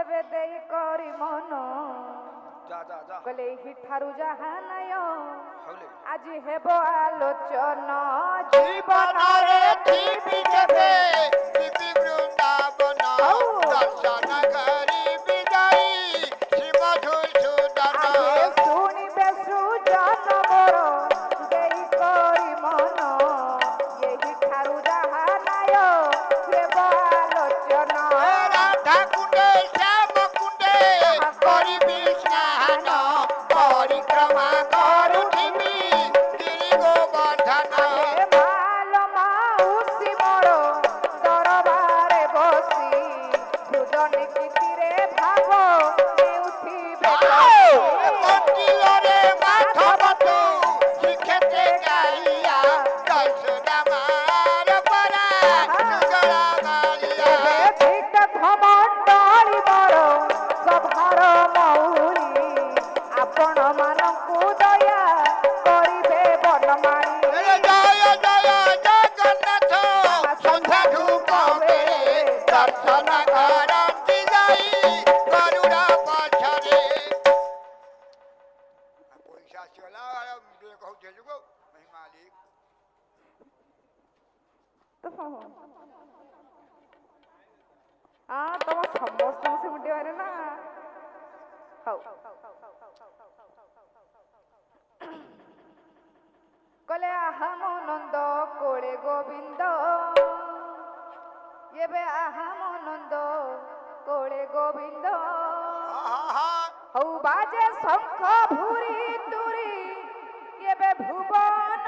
ଏବେ ଦେଇ କରି ମନ যা যা যা কলে হি ঠারু যাহা নাই হাউলে আজি হেব আলোচনা জীবনরে জীবনরে থিবি কেবে দিবি বৃন্দাবন দর্শন করি বিদায়ী শ্রী মধুসূদন আগে শুনিবে সুজন মোর দেই করি মন এই ঠারু যাহা নাই হেব আলোচনা রাধা কুণ্ডে শ্যাম কুণ্ডে করিবি স্নান পরিক্রমা করুথিবি গিরি গোবর্ধন আগে মাল মাউসি মোর দরবারে বসি দুজন কিতিরে ভাব নেউথিবে মন্দিরে মাধবত শিখেতে গাইয়া যশোদামার পরা সুগল গালিয়া ঠিক ঘমণ্ডলী মোর সভার মৌরি আপন মানকু দয়া করিবে বনমালী জয় জয় জগন্নাথ সন্ধ্যা ধূপ বেড়ে দর্শন করন্তি যাই গরুড় পছরে পয়সা চলা কହୁছে ଯୁଗ ମାଲିକ ତମ ସମସ୍ତଙ୍କୁ ସେ ମୁଣ୍ଡିବାରେ ନା ହଉ কলে আহাম নন্দ কোড়ে গোবিন্দ এবে আহাম নন্দ কোড়ে গোবিন্দ হৌ বাজে শঙ্খ ভুরি তুরি এবে ভুবন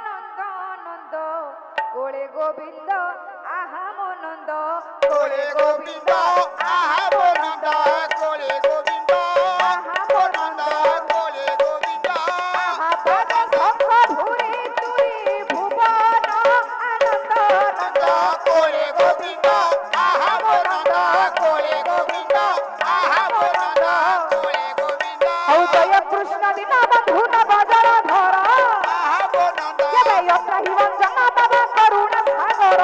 নন্দ নন্দ কোড়ে গোবিন্দ আহাম নন্দ কোলে গোবিন্দ আহা বনন্দ কোলে গোবিন্দ বনন্দ কোলে গোবিন্দ বাজে শঙ্খ ভুরি তুরি ভুবন আনন্দ নন্দ কোলে গোবিন্দ আহা বনন্দ কোলে গোবিন্দ আহা বনন্দ কোলে গোবিন্দ হৌ জয় কৃষ্ণ দিন বন্ধু নবজর ধর আহা বনন্দ এবে অত্রাহি বঞ্চন বাবা করুণ সাগর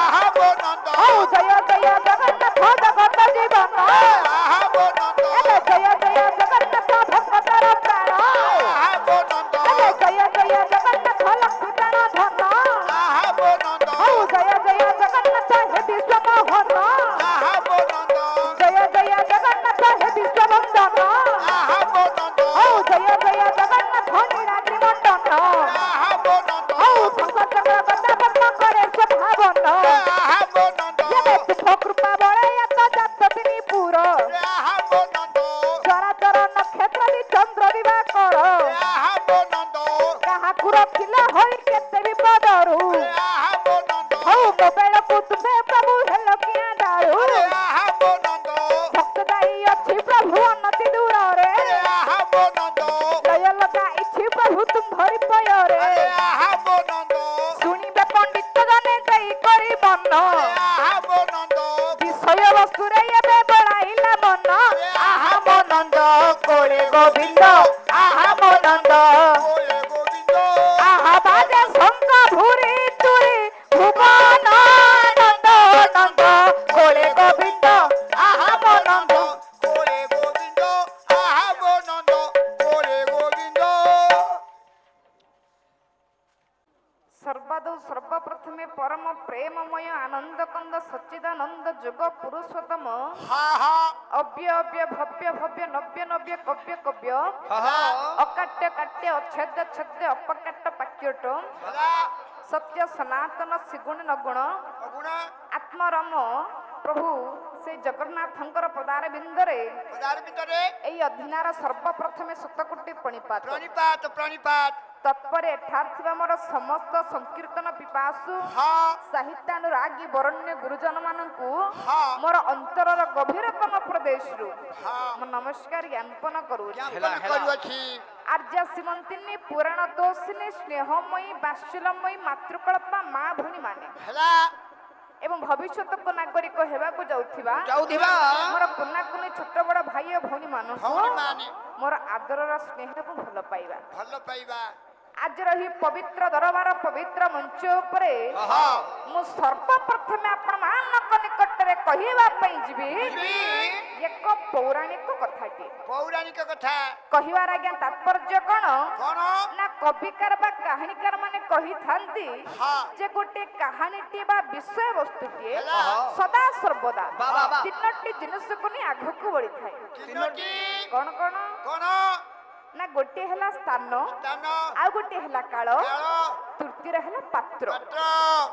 আহা বনন্দ হৌ জয় জয় জগন্নাথ জগত জীবন আহা বনন্দ এবে জয় জয় জগন্নাথ ভক্তর প্রাণ আহা বনন্দ এবে জয় জয় জগন্নাথ লক্ষ্মী প্রাণ ধন আহা বনন্দ হৌ জয় জয় জগন্নাথ হে বিশ্ব মোহন আহা বনন্দ জয় জয় জগন্নাথ হে বিশ্ব বন্দন আহা বনন্দ হৌ জয় জয় জগন্নাথ নীলাদ্রি মণ্ডন আহা বনন্দ হৌ শঙ্খ চক্র গদা পদ্ম করে শোভাবন আহা বনন্দ এবে তুফ কৃপা বলে এত জাত তিনি পুর আহা বনন্দ চরাচর নক্ষত্র দি চন্দ্র দিবাকর আহা বনন্দ কাহাকু রখিলা হই কেতে বিপদরু আহা বনন্দ হৌ ମୋ ବେଳକୁ ତୁମେ ପ୍ରଭୁ ହେଲ କିଆଁ ଡାଳୁ ଆହା ବନନ୍ଦ ଭକ୍ତ ଦାୟୀ ଅଛି ପ୍ରଭୁ ଅନତି ଦୂରରେ ଆହା ବନନ୍ଦ ଲୟ ଲଗାଇଛି ପ୍ରଭୁ ତୁମ୍ଭରି ପୟରେ ଆହା ବନନ୍ଦ ଶୁଣିବେ ପଣ୍ଡିତ ଜନେ ଦେଇ କରି ମନ ଆହା ବନନ୍ଦ ବିଷୟ ବସ୍ତୁରେ ଏବେ ବଳାଇଲା ମନ ଆହା ମନନ୍ଦ କୋଳେ ଗୋବିନ୍ଦ ଆହା ମନନ୍ଦ କୋଳେ ଗୋବିନ୍ଦ ଆହା ବାଜେ ଶଙ୍ଖ ଭୁରି ତୁରି ଭୁବନ ନନ୍ଦ ନନ୍ଦ କୋଳେ ଗୋବିନ୍ଦ ଆହା ମନନ୍ଦ କୋଳେ ଗୋବିନ୍ଦ ଆହା ବନନ୍ଦ କୋଳେ ଗୋବିନ୍ଦ সর্বাদৌ সর্বপ্রথমে পরম প্রেমময় আনন্দ কন্দ সচ্চিদানন্দ যোগ পুরুষোত্তম হা হা অব্য অব্য ভব্য ভব্য নব্য নব্য কব্য কব্য হাহা অকাট্য কাট্য অচ্ছেদ্য চ্ছেদ্য অপকাট্য পাক্যট হলা সত্য সনাতন শ্রীগুণ নগুণ অগুণ আত্মরম প্রভু সেই জগন্নাথঙ্কর পদার বিন্দরে পদার ভিতরে এই অধীনার সর্বপ্রথমে শতকোটি প্রণিপাত প্রণিপাত প্রণিপাত তৎপরে এঠার থিবা মোর সমস্ত সংকীর্তন পিপাসু হা সাহিত্যানুরাগী বরণ্য গুরুজন মানଙ୍କୁ হা ମୋର ଅନ୍ତରର ଗଭୀରତମ ପ୍ରଦେଶରୁ হা ମୁଁ ନମସ୍କାର ଜ୍ଞାପନ କରୁଛି ଜ୍ଞାପନ କରୁଅଛି ଆର୍ଯ୍ୟ ସୀମନ୍ତିନୀ ପୁରାଣ ତୋଷିନୀ ସ୍ନେହମୟୀ ବାତ୍ସଲ୍ୟମୟୀ ମାତୃକଳ୍ପା ମା ଭଉଣୀ ମାନେ ହେଲା ଏବଂ ଭବିଷ୍ୟତକୁ ନାଗରିକ ହେବାକୁ ଯାଉଥିବା ଯାଉଥିବା ମୋର କୁନା କୁନି ଛୋଟ ବଡ଼ ଭାଇ ଓ ଭଉଣୀ ମାନଙ୍କୁ ଭଉଣୀମାନେ ମୋର ଆଦରର ସ୍ନେହ ଏବଂ ଭଲ ପାଇବା ଭଲ ପାଇବା ଆଜିର ଏହି ପବିତ୍ର ଦରବାର ପବିତ୍ର ମଞ୍ଚ ଉପରେ ହଁ ମୁଁ ସର୍ବପ୍ରଥମେ ଆପଣମାନଙ୍କ ନିକଟରେ କହିବା ପାଇଁ ଯିବି ଯିବି ଏକ ପୌରାଣିକ କଥାଟି। ପୌରାଣିକ କଥା କହିବାର ଆଜ୍ଞା ତାତ୍ପର୍ଯ୍ୟ କଣ କଣ ନା କବିକାର ବା କାହାଣୀକାର ମାନେ କହିଥାନ୍ତି ହଁ ଯେ ଗୋଟେ କାହାଣୀଟି ବା ବିଷୟବସ୍ତୁଟିଏ ହେଲା। ସଦା ସର୍ବଦା ବା, ବା, ବା। ତିନୋଟି ଜିନିଷକୁ ନେଇ ଆଗକୁ ବଢିଥାଏ। ତିନୋଟି କଣ କଣ କଣ ନା ଗୋଟିଏ ହେଲା ସ୍ଥାନ, ସ୍ଥାନ ଆଉ ଗୋଟିଏ ହେଲା କାଳ, କାଳ ତୃତୀୟ ହେଲା ପାତ୍ର। ପାତ୍ର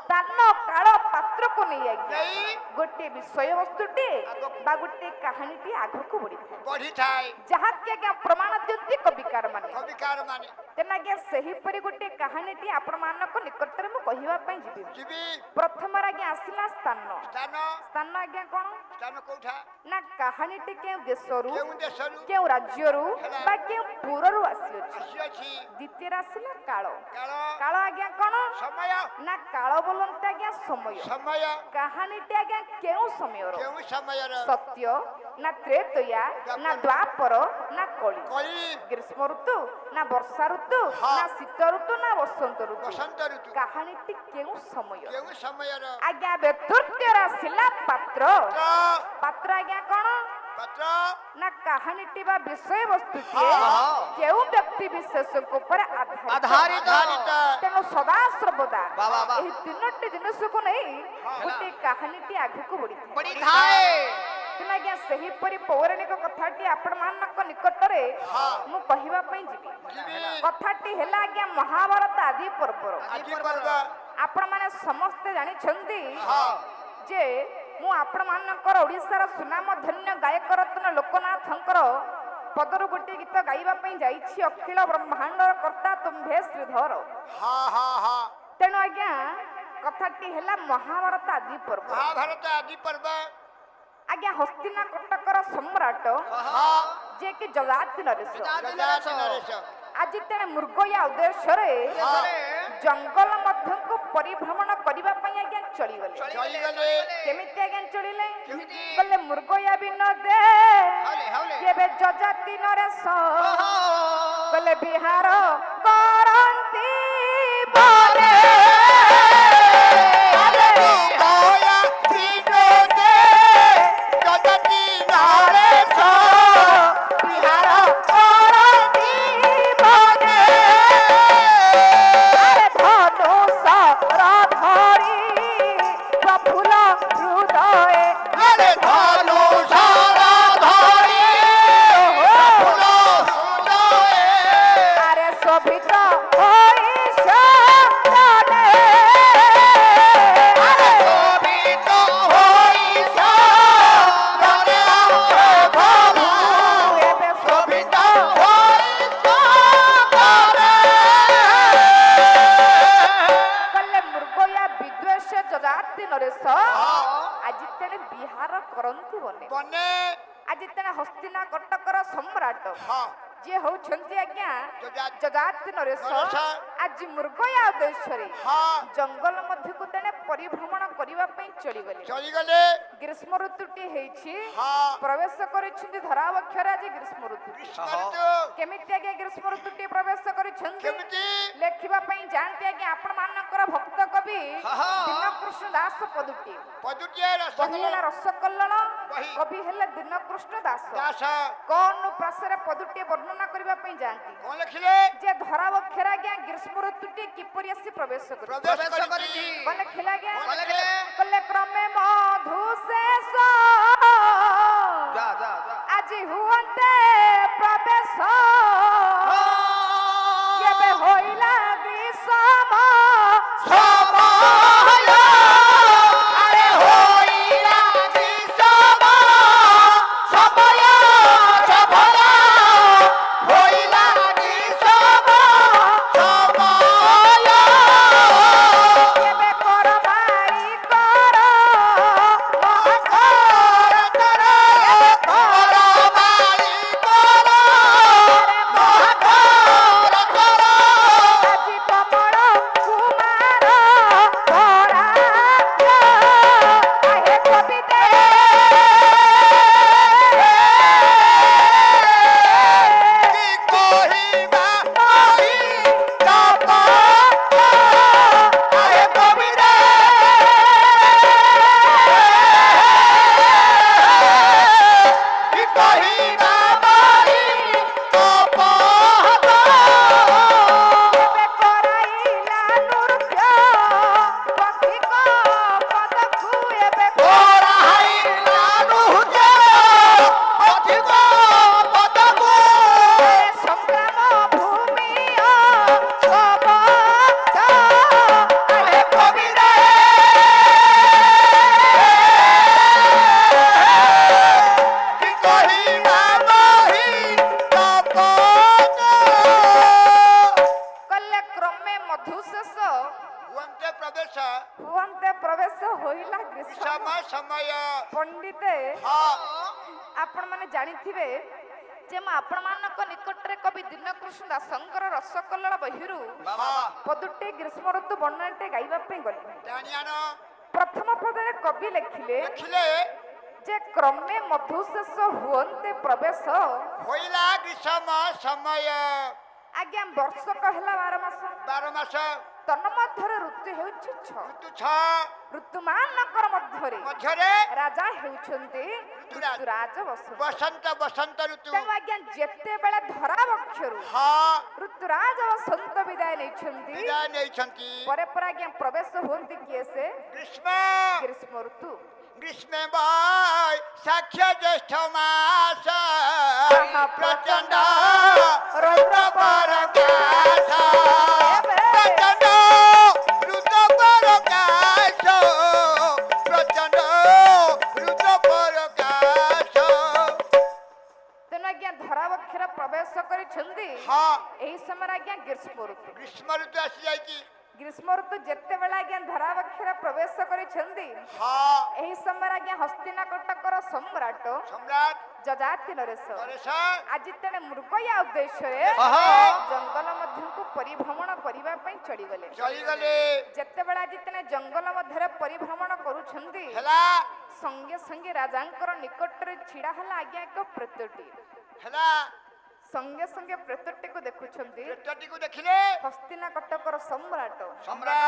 ସ୍ଥାନ କାଳ ପାତ୍ରକୁ ନେଇ ଆଜ୍ଞା ନେଇ ଗୋଟିଏ ବିଷୟବସ୍ତୁଟି ଆଗକୁ ବା ଗୋଟିଏ କାହାଣୀଟି ଆଗକୁ ବଢିଥାଏ, ବଢିଥାଏ ଯାହାକି ଆଜ୍ଞା ପ୍ରମାଣ ଦିଅନ୍ତି କବିକାର ମାନେ। କବିକାର ମାନେ ତେଣୁ ଆଜ୍ଞା ସେହିପରି ଗୋଟିଏ କାହାଣୀଟି ଆପଣମାନଙ୍କ ନିକଟରେ ମୁଁ କହିବା ପାଇଁ ଯିବି। ଯିବି ପ୍ରଥମରେ ଆଜ୍ଞା ଆସିଲା ସ୍ଥାନ। ସ୍ଥାନ ସ୍ଥାନ ଆଜ୍ଞା କଣ ସ୍ଥାନ କୋଉଠା ନା କାହାଣୀଟି କେଉଁ ଦେଶରୁ କେଉଁ ଦେଶରୁ କେଉଁ ରାଜ୍ୟରୁ ହେଲା। ବା କେଉଁ ପୁରରୁ ଆସିଅଛି। ଆସିଅଛି ଦ୍ୱିତୀୟରେ ଆସିଲା କାଳ। କାଳ କାଳ ଆଜ୍ଞା କଣ ସମୟ ନା କାଳ ବୋଲନ୍ତି ଆଜ୍ଞା ସମୟ। ସମୟ କାହାଣୀଟି ଆଜ୍ଞା କେଉଁ ସମୟର କେଉଁ ସମୟର ସତ୍ୟ ନା ତ୍ରେତୟା ନା ଦ୍ୱାପର ନା କଳି, କଳି ଗ୍ରୀଷ୍ମ ଋତୁ ନା ବର୍ଷା ଋତୁ ହଁ। ନା ଶୀତ ଋତୁ ନା ବସନ୍ତ ଋତୁ। ବସନ୍ତ ଋତୁ କାହାଣୀଟି କେଉଁ ସମୟ କେଉଁ ସମୟର ଆଜ୍ଞା। ଏବେ ତୃତୀୟରେ ଆସିଲା ପାତ୍ର। ପାତ୍ର ପାତ୍ର ଆଜ୍ଞା କଣ ପାତ୍ର ନା କାହାଣୀଟି ବା ବିଷୟବସ୍ତୁଟି ହଁ। କେଉଁ ବ୍ୟକ୍ତି ବିଶେଷଙ୍କ ଉପରେ ଆଧାରିତ। ଆଧାରିତ। ତେଣୁ ସଦା ସର୍ବଦା ବା, ବା, ବା। ଏହି ତିନୋଟି ଜିନିଷକୁ ନେଇ ଗୋଟିଏ କାହାଣୀଟି ଆଗକୁ ବଢିଥାଏ। ବଢିଥାଏ। ତେଣୁ ଆଜ୍ଞା ସେହିପରି ପୌରାଣିକ କଥାଟି ଆପଣମାନଙ୍କ ନିକଟରେ ହଁ। ମୁଁ କହିବା ପାଇଁ ଯିବି। ଯିବି କଥାଟି ହେଲା ଆଜ୍ଞା ମହାଭାରତ ଆଦି ପର୍ବର। ଆଜି ପର୍ବ ଆପଣମାନେ ସମସ୍ତେ ଜାଣିଛନ୍ତି ହଁ ଯେ ମୁଁ ଆପଣମାନଙ୍କର ଓଡ଼ିଶାର ସୁନାମଧନ୍ୟ ଗାୟକ ରତ୍ନ ଲୋକନାଥଙ୍କର ପଦରୁ ଗୋଟିଏ ଗୀତ ଗାଇବା ପାଇଁ ଯାଇଛି। ଅଖିଳ ବ୍ରହ୍ମାଣ୍ଡର କର୍ତ୍ତା ତୁମ୍ଭେ ଶ୍ରୀଧର। ହଁ ହଁ ହଁ ତେଣୁ ଆଜ୍ଞା କଥାଟି ହେଲା ମହାଭାରତ ଆଦି ପର୍ବ। ମହାଭାରତ ଆଜି ପର୍ବ ଆଜ୍ଞା ହସ୍ତିନା କଟକର ସମ୍ରାଟ ହଁ ଯିଏକି ଯଯାତି ନରେଶ ଯଯାତି ନରେଶ ଆଜି ତେଣେ ମୃଗୟା ଉଦ୍ଦେଶ୍ୟରେ ଜଙ୍ଗଲ ମଧ୍ୟକୁ ପରିଭ୍ରମଣ କରିବା ପାଇଁ ଆଜ୍ଞା ଚଳିଗଲେ। ଚଳିଗଲେ କେମିତି ଆଜ୍ଞା ଚଳିଲେ କେମିତି? ବୋଲେ ମୃଗୟା ବିନୋଦେ ହାଉଲେ, ହାଉଲେ। ଏବେ ଯଯାତି ନରେଶ ଓହୋ। ବୋଲେ ବିହାର କରନ୍ତି ପରେ ଦୟା ବିନୋଦେ ଜଗତି ନରେଶ ବିହାର କରନ୍ତି ପରେ ଧନୁଷ ଧରି ପ୍ରଫୁଲ୍ଲ ହୃଦୟ ଆରେ ଧନୁଷର ଧରି ଫୁଲ ହୃଦୟେ ଆରେ ଶୋଭିତ ହୋଇ ସଦନେ ଆରେ ଶୋଭିତ ହୋଇ ସଦନେ ପ୍ରଭୁ ଏବେ ଶୋଭିତ ହୋଇ ସଦନେ କଲେ ମୃଗୟା ବିଦ୍ୱେଷ ଯଯାତି ନରେଶ ଆଜି ତେଣେ ବିହାର କରନ୍ତି ବନେ। ବନେ ଆଜି ତେଣେ ହସ୍ତିନା କଟକର ସମ୍ରାଟ ହଁ ଯିଏ ହଉଛନ୍ତି ଆଜ୍ଞା ଯଯାତି ଯଯାତି ନରେଶ ନରେଶ ଆଜି ମୃଗୟା ଉଦ୍ଦେଶ୍ୟରେ ହଁ ଜଙ୍ଗଲ ମଧ୍ୟକୁ ତେଣେ ପରିଭ୍ରମଣ କରିବା ପାଇଁ ଚଳିଗଲେ। ଚଳିଗଲେ ଗ୍ରୀଷ୍ମ ଋତୁଟି ହେଇଛି ହଁ ପ୍ରବେଶ କରିଛନ୍ତି ଧରାବକ୍ଷରେ ଆଜି ଗ୍ରୀଷ୍ମ ଋତୁ। ଗ୍ରୀଷ୍ମ ଋତୁ କେମିତି ଆଜ୍ଞା ଗ୍ରୀଷ୍ମ ଋତୁଟି ପ୍ରବେଶ କରିଛନ୍ତି କେମିତି ଲେଖିବା ପାଇଁ ଯାଆନ୍ତି ଆଜ୍ଞା ଆପଣ ମାନଙ୍କର ଭକ୍ତ କବି ଦୀନକୃଷ୍ଣ ଦାସ ପଦୁଟି। ପଦୁଟିଏ ବହି ହେଲା ରସଗୋଲା ରସକଲ୍ଲୋଳ, ବହି। କବି ହେଲେ ଦୀନକୃଷ୍ଣ ଦାସ। ଦାସ କଣ ପ୍ରାସରେ ପଦୁଟିଏ ବର୍ଣ୍ଣନା କରିବା ପାଇଁ ଯାଆନ୍ତି କଣ ଲେଖିଲେ ଯେ ଧରାବକ୍ଷରେ ଆଜ୍ଞା ଗ୍ରୀଷ୍ମ ଋତୁଟି କିପରି ଆସି ପ୍ରବେଶ କରିଛି। ପ୍ରବେଶ କରିଛି। କରିଛି କଣ ଲେଖିଲେ ଆଜ୍ଞା କଣ ଲେଖିଲେ? କଲେ କ୍ରମେ ମଧୁଶେଷ ଯା, ଯା, ଯା। ଆଜି ହୁଅନ୍ତେ ପ୍ରବେଶ ଏବେ ହୋଇଲା ଗ୍ରୀଷ୍ମ ସମୟ ଆରେ ହୋଇଲା ବିଷମ ସମୟ ସଫଳ ହୋଇଲା ବିଷମ ସମୟ ଏବେ କର ବାରି କର ସମୟ ପଣ୍ଡିତେ ହଁ ଆପଣ ମାନେ ଜାଣିଥିବେ ଯେ ମୁଁ ଆପଣମାନଙ୍କ ନିକଟରେ କବି ଦୀନକୃଷ୍ଣ ଦାସଙ୍କର ରସକଲ୍ଲୋଳ ବହିରୁ ବାବା ପଦୁଟି ଗ୍ରୀଷ୍ମ ଋତୁ ବର୍ଣ୍ଣନାଟେ ଗାଇବା ପାଇଁ ଗଲି। ଜାଣିଆଣ ପ୍ରଥମ ପଦରେ କବି ଲେଖିଲେ ଦେଖିଲେ ଯେ କ୍ରମେ ମଧୁଶେଷ ହୁଅନ୍ତେ ପ୍ରବେଶ ହୋଇଲା ଗ୍ରୀଷ୍ମ ସମୟ ଆଜ୍ଞା ବର୍ଷକ ହେଲା 12 ମାସ 12 ମାସ ତନ୍ମଧ୍ୟରେ ଋତୁ ହେଉଛି 6 ଋତୁ 6 ଋତୁମାନଙ୍କର ମଧ୍ୟରେ ମଧ୍ୟରେ ରାଜା ହେଉଛନ୍ତି ଋତୁରାଜ ବସନ୍ତ। ବସନ୍ତ ବସନ୍ତ ଋତୁ ତେଣୁ ଆଜ୍ଞା ଯେତେବେଳେ ଧରାବକ୍ଷରୁ ହଁ ଋତୁରାଜ ବସନ୍ତ ବିଦାୟ ନେଇଛନ୍ତି ବିଦାୟ ନେଇଛନ୍ତି ପରେ ପରେ ଆଜ୍ଞା ପ୍ରବେଶ ହୁଅନ୍ତି କିଏ ସେ ଗ୍ରୀଷ୍ମ ଗ୍ରୀଷ୍ମ ଋତୁ। ଗ୍ରୀଷ୍ମ ବৈ ସାକ୍ଷ୍ୟ ଜ୍ୟେଷ୍ଠ ମାସ ପ୍ରଚଣ୍ଡ ରୁଦ୍ର ପରକାଶ ପ୍ରଚଣ୍ଡ ରୁଦ୍ର ପରକାଶ ପ୍ରଚଣ୍ଡ ରୁଦ୍ର ପରକାଶ ତେଣୁ ଆଜ୍ଞା ଧରାବକ୍ଷରେ ପ୍ରବେଶ କରିଛନ୍ତି ହଁ ଏହି ସମୟରେ ଆଜ୍ଞା ଗ୍ରୀଷ୍ମ ଋତୁ। ଗ୍ରୀଷ୍ମ ଋତୁ ଆସିଯାଇଛି ଗ୍ରୀଷ୍ମ ଋତୁ ଯେତେବେଳେ ଆଜ୍ଞା ଧରାବକ୍ଷରେ ପ୍ରବେଶ କରିଛନ୍ତି ହଁ ଏହି ସମୟରେ ଆଜ୍ଞା ହସ୍ତିନାକଟକର ସମ୍ରାଟ ସମ୍ରାଟ ଯଯାତି ନରେଶ ନରେଶ ଆଜି ତେଣେ ମୃଗୟା ଉଦ୍ଦେଶ୍ୟରେ ଆହା। ଜଙ୍ଗଲ ମଧ୍ୟକୁ ପରିଭ୍ରମଣ କରିବା ପାଇଁ ଚଳିଗଲେ। ଚଳିଗଲେ ଯେତେବେଳେ ଆଜି ତେଣେ ଜଙ୍ଗଲ ମଧ୍ୟରେ ପରିଭ୍ରମଣ କରୁଛନ୍ତି ହେଲା ସଙ୍ଗେ ସଙ୍ଗେ ରାଜାଙ୍କର ନିକଟରେ ଛିଡା ହେଲା ଆଜ୍ଞା ଏକ ପ୍ରେତଟି। ହେଲା ସଙ୍ଗେ ସଙ୍ଗେ ପ୍ରେତଟିକୁ ଦେଖୁଛନ୍ତି ପ୍ରେତଟିକୁ ଦେଖିଲେ ହସ୍ତିନାକଟକର ସମ୍ରାଟ ସମ୍ରାଟ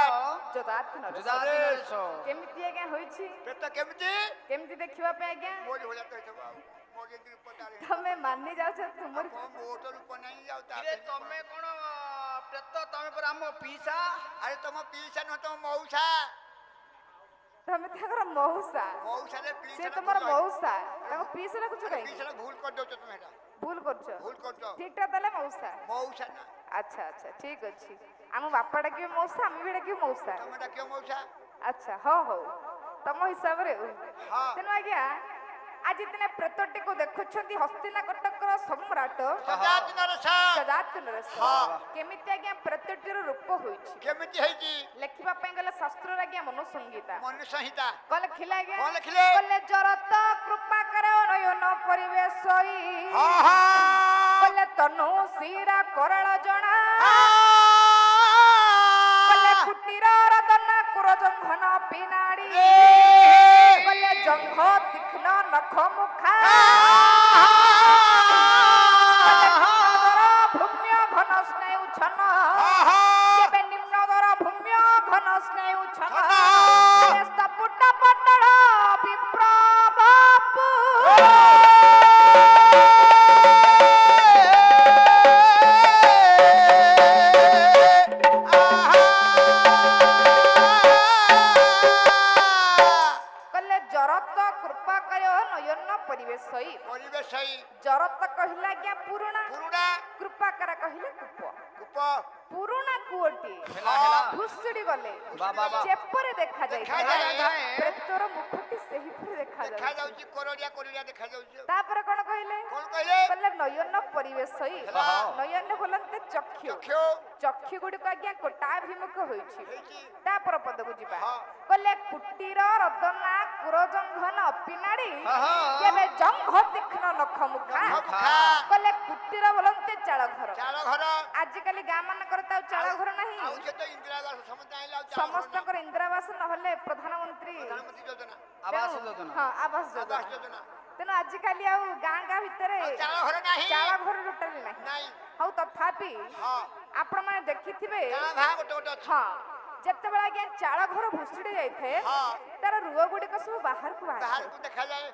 ଯଯାତି ନରେଶ। ଯଯାତି ନରେଶ। କେମିତି ଆଜ୍ଞା ହୋଇଛି ପ୍ରେତ କେମିତି କେମିତି ଦେଖିବା ପାଇଁ ଆଜ୍ଞା ମୋରି ଭଳିଆ ତ ହେଇଥିବ ଆଉ ମୋର ଯେମିତି ରୂପ ତାର ତମେ ମାନି ଯାଉଛ ତୁମର ମୋର ତ ରୂପ ନାହିଁ ଯାଉ ତା ଇରେ ତମେ କଣ ପ୍ରେତ ତମେ ପରା ଆମ ପିଇସା ଆରେ ତମ ପିଇସା ନୁହଁ ତମ ମଉସା ତମେ ତାଙ୍କର ମଉସା ମଉସାରେ ସେ ପିଇସା ତମର ମଉସା ତାଙ୍କ ପିଇସା ଡାକୁଛ କାହିଁକି ପିଇସା ଭୁଲ କରିଦଉଛ ତମେ ଏଟା ଭୁଲ କରୁଛ ଭୁଲ କରୁଛ ଠିକଟା ତାହେଲେ ମଉସା। ମଉସା ନା ଆଚ୍ଛା ଆଚ୍ଛା ଠିକ ଅଛି ଆମ ବାପା ଡାକିବେ ମଉସା ଆମେ ବି ଡାକିବୁ ମଉସା। ତମେ ଡାକିବ ମଉସା ଆଚ୍ଛା ହଉ ହଉ ତମ ହିସାବରେ ଆଉ। ହଁ ତେଣୁ ଆଜ୍ଞା ଆଜି ଦିନେ ପ୍ରେତଟିକୁ ଦେଖୁଛନ୍ତି ହସ୍ତିନାକଟକର ସମ୍ରାଟ ଯଯାତି ନରେଶ ଯଯାତି ନରେଶ। ହଁ। କେମିତି ଆଜ୍ଞା ପ୍ରେତଟିର ରୂପ ହୋଇଛି କେମିତି ହେଇଛି ଲେଖିବା ପାଇଁ ଗଲେ ଶାସ୍ତ୍ରରେ ଆଜ୍ଞା ମନୁସଂହିତା ମନୁ ସଂହିତା କଣ ଲେଖିଲେ ଆଜ୍ଞା କଣ ଲେଖିଲେ କଲେ ଜରତ କୃପା କର ନୟନ ପରିବେଶ ହଁ ହଁ କଲେ ତନୁ ଶିରା କରଳ ଜଣା କଲେ କୁଟୀର ରଦନା କୁର ଜଙ୍ଘନ ପିନାଡି କଲେ ଜଙ୍ଘ ତୀକ୍ଷ୍ଣ ନଖ ମୁଖା କଲେ ନିମ୍ନଦର ଭୂମ୍ୟ ଘନ ସ୍ନେହୁ ଛନ କେବେ ନିମ୍ନଦର ଭୂମ୍ୟ ଘନ ସ୍ନେହୁ ଛନ ସ୍ତପୁଟ ପଟଳ ବିପ୍ର ବାପୁ କଲେ ଜରତ କୃପା କର ନୟନ ପରିବେଶ ପରିବେଶ ଜରତ କହିଲେ ଆଜ୍ଞା ପୁରୁଣା ପୁରୁଣା କୃପାକର କହିଲେ କୂପ କୂପ ପୁରୁଣା କୂଅଟି ହେଲା, ହେଲା। ଭୁଷୁଡି ଗଲେ ବାବା, ବାବା। ଯେପରି ଦେଖାଯାଇଥାଏ ଦେଖାଯାଏ। ପ୍ରେତର ମୁଖଟି ସେହିପରି ଦେଖାଯାଉଛି ଦେଖାଯାଉଛି କୋରଡିଆ କୋରଡିଆ ଦେଖାଯାଉଛି ତାପରେ କଣ କହିଲେ କଣ କହିଲେ କହିଲେ ନୟନ ପରିବେଶ ହେଲା। ନୟନ ବୋଲନ୍ତେ ଚକ୍ଷୁ ଚକ୍ଷୁ ଚକ୍ଷୁ ଗୁଡିକ ଆଜ୍ଞା କୋଟାଭିମୁଖ ହୋଇଛି ହେଇଛି ତାପର ପଦକୁ ଯିବା ହଁ। କହିଲେ କୁଟୀର ରଦନା କୁରଜଙ୍ଘନ ଅପିନାଡି ଆହା। କେବେ ଜଙ୍ଘ ତୀକ୍ଷ୍ଣ ନଖ ମୁଖା ନଖ ମୁଖା। କହିଲେ କୁଟୀର ବୋଲନ୍ତେ ଚାଳ ଘର ଚାଳ ଘର ଆଜିକାଲି ଗାଁ ମାନଙ୍କର ତ ଆଉ ଚାଳ ଘର ନାହିଁ ଆଉ ସେ ତ ଇନ୍ଦିରାବାସ ସମସ୍ତେ ଆଇଲା ଆଉ ଚାଳ ଘର ସମସ୍ତଙ୍କର ଇନ୍ଦିରାବାସ ନହେଲେ ପ୍ରଧାନମନ୍ତ୍ରୀ ନାହିଁ। ପ୍ରଧାନମନ୍ତ୍ରୀ ଯୋଜନା ଆବାସ ତେଣୁ- ଯୋଜନା ହଁ ଆବାସ ଆବାସ ଯୋଜନା ଯୋଜନା ତେଣୁ ଆଜିକାଲି ଆଉ ଗାଁ ଭିତରେ ଆଉ ଚାଳ ଘର ନାହିଁ ଚାଳ ଘର ଟୋଟାଲି ନାହିଁ ନାହିଁ ହଉ ତଥାପି ହଁ ଆପଣ ମାନେ ଦେଖିଥିବେ ଗାଁ ଭାଁ ଗୋଟେ ଗୋଟେ ଅଛି ହଁ ଯେତେବେଳେ ଆଜ୍ଞା ଚାଳ ଘର ଭୁଷୁଡି ଯାଇଥାଏ ହଁ। ତାର ରୁହ ଗୁଡିକ ସବୁ ବାହାରକୁ ବାହାରିଥାଏ ବାହାରକୁ ଦେଖାଯାଏ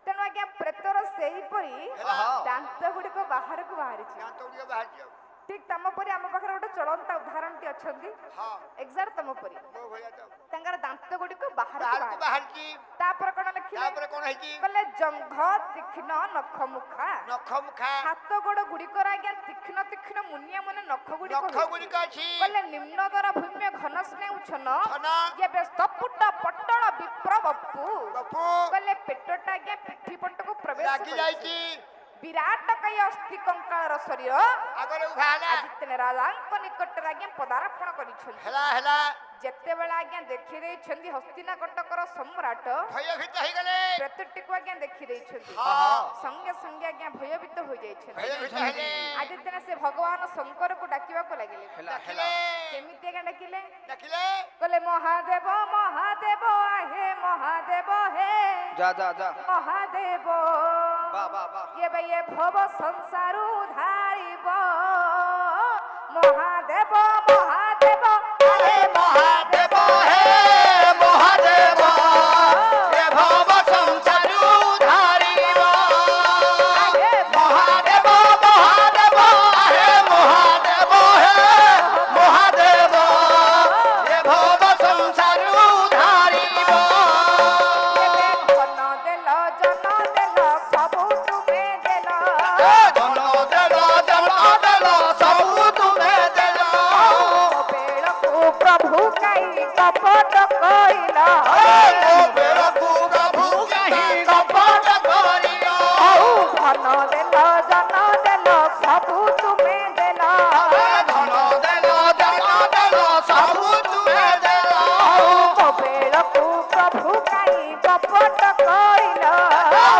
ତେଣୁ ଆଜ୍ଞା ପ୍ରେତର ସେହିପରି ହେଲା। ଦାନ୍ତ ଗୁଡିକ ବାହାରକୁ ବାହାରିଛି ଦାନ୍ତ ଗୁଡ଼ିକ ବାହାରିଛି ଆଉ ଠିକ ତମ ପରି ଆମ ପାଖରେ ଗୋଟେ ଚଳନ୍ତା ଉଦାହରଣଟି ଅଛନ୍ତି ହଁ ଏକ୍ସାକ୍ଟ ତମ ପରି ମୋ ଭଳିଆ ତ ତାଙ୍କର ଦାନ୍ତ ଗୁଡିକ ବାହାରକୁ ବାହାରକୁ ବାହାରିଛି ବାହାରିଛି ତାପରେ କଣ ଲେଖିଲେ ତାପରେ କଣ ହେଇଛି କହିଲେ ଜଙ୍ଘ ତୀକ୍ଷ୍ଣ ନଖ ମୁଖା ନଖ ମୁଖା ହାତ ଗୋଡ ଗୁଡିକର ଆଜ୍ଞା ତୀକ୍ଷ୍ଣ ତୀକ୍ଷ୍ଣ ମୁନିଆ ମୁନି ନଖ ଗୁଡିକ ନଖ ହୋଇଛି। ଗୁଡ଼ିକ ଅଛି କହିଲେ ନିମ୍ନଦର ଭୂମ୍ୟ ଘନ ସ୍ନେହୁ ଛନ ଛନ ଏବେ ସ୍ତପୁଟ ପଟଳ ବିପ୍ର ବପୁ ବାପୁ କହିଲେ ପେଟଟା ଆଜ୍ଞା ପିଠି ପଟକୁ ପ୍ରବେଶ ଲାଗି କରିଛି। ଯାଇଛି ବିରାଟ କାୟ ଅସ୍ଥି କଙ୍କାଳର ଶରୀର ଆଗରେ ଉଭା ହେଲା ଆଜି ତେଣେ ରାଜାଙ୍କ ନିକଟରେ ଆଜ୍ଞା ପଦାର୍ପଣ କରିଛନ୍ତି। ହେଲା ହେଲା ଯେତେବେଳେ ଆଜ୍ଞା ଦେଖି ଦେଇଛନ୍ତି ହସ୍ତିନା କଟକର ସମ୍ରାଟ ଭୟଭୀତ ହେଇଗଲେ ପ୍ରେତଟିକୁ ଆଜ୍ଞା ଦେଖି ଦେଇଛନ୍ତି ହଁ ସଙ୍ଗେ ସଙ୍ଗେ ଆଜ୍ଞା ଭୟଭୀତ ହୋଇଯାଇଛନ୍ତି। ଭୟଭୀତ ହେଲେ ଆଜି ତେଣେ ସେ ଭଗବାନ ଶଙ୍କରକୁ ଡାକିବାକୁ ଲାଗିଲେ। ଡାକିଲେ କେମିତି ଆଜ୍ଞା ଡାକିଲେ? ଡାକିଲେ କହିଲେ ମହାଦେବ ମହାଦେବ ଆହେ ମହାଦେବ ହେ যা যা যা ମହାଦେବ বাহ বাহ বাহ ଏବେ ଏ ଭବ ସଂସାରୁ ଧାରିବ ମହାଦେବ ମହାଦେବ ଆହେ ମହାଦେବ ହେ ମହାଦେବ ଏ ଭବ ସଂସାରୁ ଧାରିବ ମହାଦେବ ମହାଦେବ ହେ ମହାଦେବ ହେ ମହାଦେବ ଏ ଭବ ସଂସାରୁ ଧାରିବ ଏବେ ଧନ ଦେଲ ଜନ ଦେଲ ସବୁ ତୁମେ ଦେଲ ଜନ ଦେଲ ସବୁ ତୁମେ ଦେଲ ବେଳକୁ ପ୍ରଭୁ କାଇ କପଟ କହିଲ ମୋ ବେଳକୁ ପ୍ରଭୁ କାହିଁ କପଟ କରିଲ ଧନ ଦେଲ ଜନ ଦେଲ ସବୁ ତୁମେ ଦେଲ ଧନ ଦେଲ ସବୁ ତୁମେ ଦେଲ ବେଳକୁ ପ୍ରଭୁ କାଇ କପଟ କହିଲ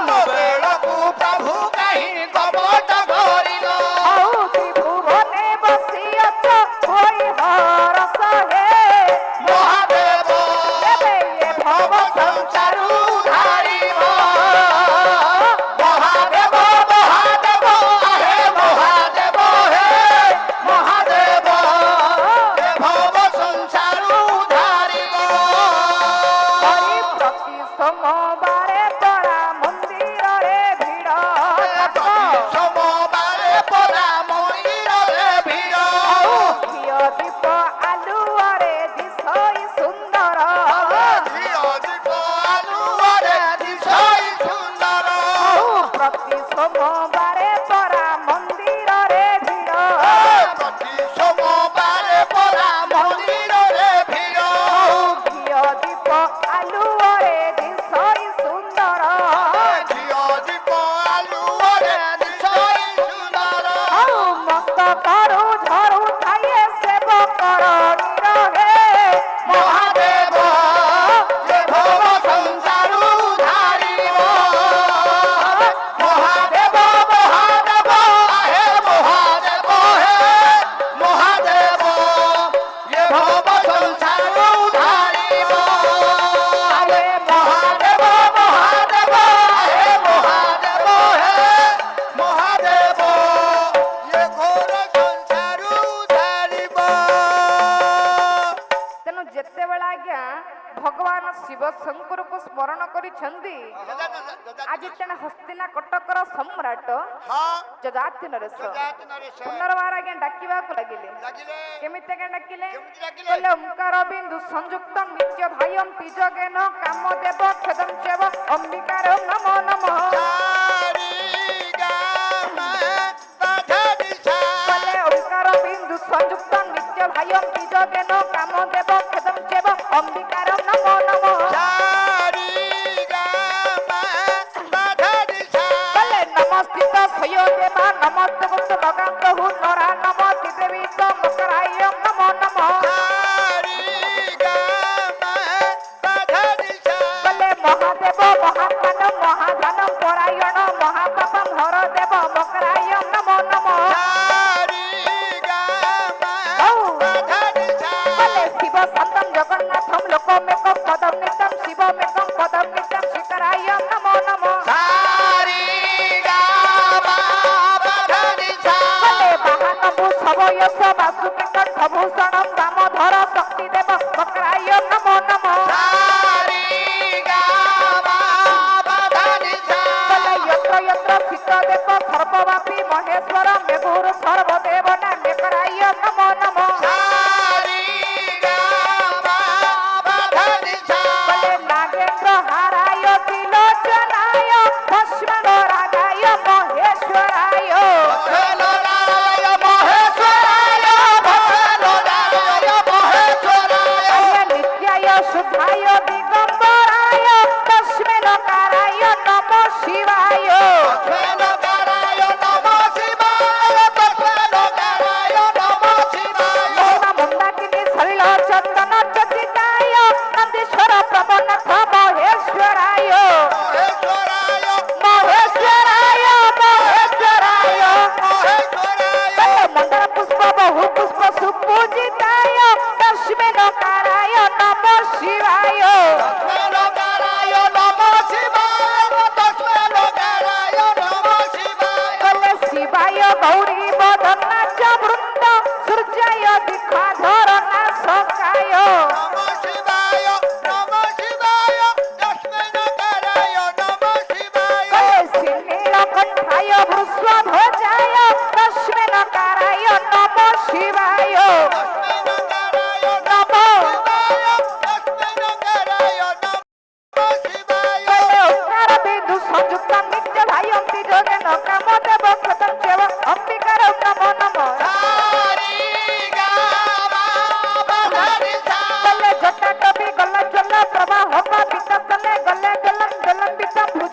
ମୋ ବେଳକୁ ପ୍ରଭୁ କାହିଁ କପଟ କରିଲ ତ୍ରିଭୁବନେ ବସିଅଛ ହୋଇ ହରସ ହେ ମହାଦେବ ଏବେ ଏ ଭବ ସଂସାରୁ ଧାରିବ ମହାଦେବ ମହାଦେବ ହେ ମହାଦେବ ହେ ମହାଦେବ ଏ ଭବ ସଂସାରୁ ଧାରିବ ହରି ପ୍ରତି ସୋମବାରେ ପରା ମନ୍ଦିରରେ ଭିଡ଼ ସୋମବାରେ ପରା ମନ୍ଦିରରେ ଭିଡ଼ ଘିଅ ଦୀପ ଆଲୁଅରେ ଦିଶଇ ସୁନ୍ଦର ଘିଅ ଦୀପ ଆଲୁଅରେ ଦିଶଇ ସୁନ୍ଦର ପ୍ରତି ସୋମବାରେ ପରା ମନ୍ଦିରରେ ଭିଡ଼ ପ୍ରତି ସୋମବାରେ ପରା ମନ୍ଦିରରେ ଭିଡ଼ ଘିଅ ଦୀପ ଆଲୁଅରେ ଦିଶଇ ସୁନ୍ଦର ଘିଅ ଦୀପ ଆଲୁଅରେ ଦିଶଇ ସୁନ୍ଦର ମସ୍ତକରୁ ଝରୁ ଥାଏ ସେବକର ନିରହେ ମହାଦେବ ଏ ଭବ ସଂସାରୁ ଧାରିବ ମହାଦେବ ମହାଦେବ ହେ ମହାଦେବ ହେ ମହାଦେବ ଏ ଭବ ସଂସାରୁ ଧାରିବ ମହାଦେବ ମହାଦେବ ହେ ମହାଦେବ ହେ ମହାଦେବ ଏ ଘୋର ସଂସାରୁ ଧାରିବ ତେଣୁ ଯେତେବେଳେ ଆଜ୍ଞା ଭଗବାନ ଶିବ ଶଙ୍କରକୁ ସ୍ମରଣ କରିଛନ୍ତି ଆଜି ତେଣେ ହସ୍ତିନା କଟକର ସମ୍ରାଟ ହଁ ଯଜାତି ନରେଶ ଯଜାତି ନରେଶ ପୁନର୍ବାର ଆଜ୍ଞା ଡାକିବାକୁ ଲାଗିଲେ। ଲାଗିଲେ କେମିତି ଆଜ୍ଞା ଡାକିଲେ? କେମିତି ଡାକିଲେ? କହିଲେ ଓଙ୍କାର ବିନ୍ଦୁ ସଂଯୁକ୍ତ ନିତ୍ୟ ଧାୟಂ ତିଜଗେନ କାମଦେବ କ୍ଷେଦಂ ଚେବ ଅମ୍ବିକାର ନମୋ ନମଃ ସାରି ଗାମା ବାଧା ଦିଶା କହିଲେ ଓଙ୍କାର ବିନ୍ଦୁ ସଂଯୁକ୍ତ ନିତ୍ୟ ଧାୟಂ ତିଜଗେନ କାମଦେବ କ୍ଷେଦಂ ଚେବ ଅମ୍ବିକାର ନମୋ ନମଃ ସାରି ଗାମା ବାଧା ଦିଶା କହିଲେ ନମସ୍ତିତ ସୟ ଦେବା ନମସ୍ତେ ଗୁପ୍ତ ଲଗାନ୍ତ ହୁ ନରା ନମସ୍ତି ଦେବୀ ମକରାୟ ନମୋ ନମଃ ସାରି ଗାମା ବାଧା ଦିଶା କହିଲେ ମହାଦେବ ମହାତ୍ମାନ ମହାଧାନ ପରାୟଣ ମହାପାପମ ହର ଦେବ ମକରାୟ ନମୋ ନମଃ ସାରି ଗାମା ବାଧା ଦିଶା କହିଲେ ଶିବ ଶାନ୍ତಂ ଜଗନ୍ନାଥಂ ଲୋକମେକଂ ପଦಂ ନିତ୍ୟଂ ଶିବମେକଂ ପଦಂ ନିତ୍ୟଂ ଶିଖରାୟ ନମୋ ନମଃ ସାରି ଗାମା ବାଧା ଦିଶା କହିଲେ ବାହାନବୁ ସବୟସ ବାସୁକି କଣ୍ଠଭୂଷଣಂ ଦାମୋଧର ଶକ୍ତି ଦେବ ମକରାୟ ନମୋ ନମଃ ସାରି ଗାମା ବାଧା ଦିଶା କହିଲେ ୟତ୍ର ୟତ୍ର ଶୀତ ଦେବ ସର୍ବବ୍ୟାପୀ ମହେଶ୍ୱର ମେଘୁର ସର୍ବଦେବ ନାମ୍ୟକରାୟ ନମୋ ନମଃ ସାରି ଗାମା ବାଧା ଦିଶା କହିଲେ ନାଗେନ୍ଦ୍ର ହାରାୟ ତ୍ରିଲୋଚନାୟ ଭସ୍ମନ ରାଗାୟ ମହେଶ୍ୱରାୟ ଭଜନରାୟ ମହେଶ୍ୱରାୟ ଭଜନରାୟ ମହେଶ୍ୱରାୟ କହିଲେ ନିତ୍ୟାୟ ଶୁଦ୍ଧାୟ ଦିଗମ୍ବରାୟ ତସ୍ମୈ ନକାରାୟ ନମଃ ଶିବାୟ ଭଜନରାୟ ପଣ୍ଡିତ